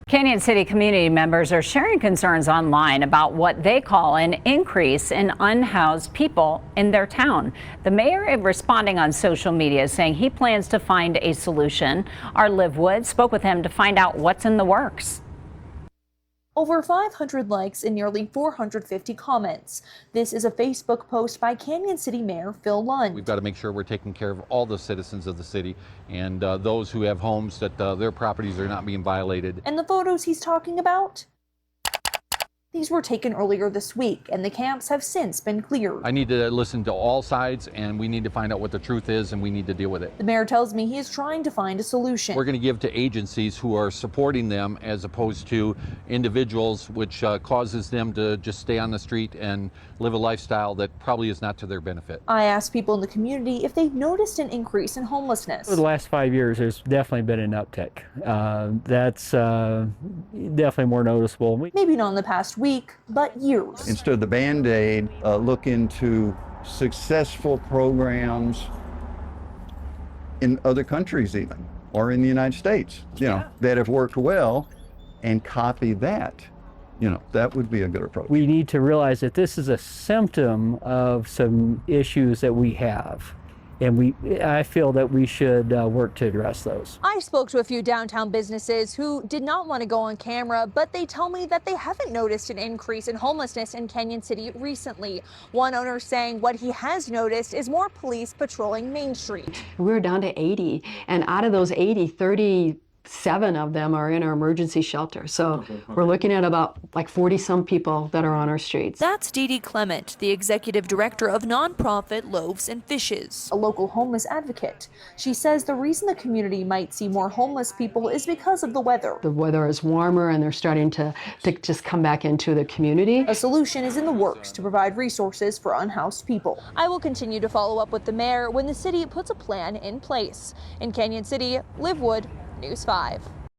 Cañon City community members are sharing concerns online about what they call an increase in unhoused people in their town. The mayor is responding on social media, saying he plans to find a solution. Our Liv Wood spoke with him to find out what's in the works. Over 500 likes and nearly 450 comments. This is a Facebook post by Cañon City Mayor Phil Lund. We've got to make sure we're taking care of all the citizens of the city and those who have homes, that their properties are not being violated. And the photos he's talking about? These were taken earlier this week, and the camps have since been cleared. I need to listen to all sides, and we need to find out what the truth is, and we need to deal with it. The mayor tells me he is trying to find a solution. We're going to give to agencies who are supporting them as opposed to individuals, which causes them to just stay on the street and live a lifestyle that probably is not to their benefit. I asked people in the community if they've noticed an increase in homelessness. For the last 5 years, there's definitely been an uptick. That's definitely more noticeable. Maybe not in the past week, but years. Instead of the Band-Aid, look into successful programs in other countries even, or in the United States, that have worked well, and copy that. That would be a good approach. We need to realize that this is a symptom of some issues that we have. And I feel that we should work to address those. I spoke to a few downtown businesses who did not want to go on camera, but they tell me that they haven't noticed an increase in homelessness in Cañon City recently. One owner saying what he has noticed is more police patrolling Main Street. We're down to 80, and out of those 80, 37 of them are in our emergency shelter. So we're looking at about like 40 some people that are on our streets. That's Dee Dee Clement, the executive director of nonprofit Loaves and Fishes, a local homeless advocate. She says the reason the community might see more homeless people is because of the weather. The weather is warmer and they're starting to just come back into the community. A solution is in the works to provide resources for unhoused people. I will continue to follow up with the mayor when the city puts a plan in place. In Cañon City, Liv Wood, News 5.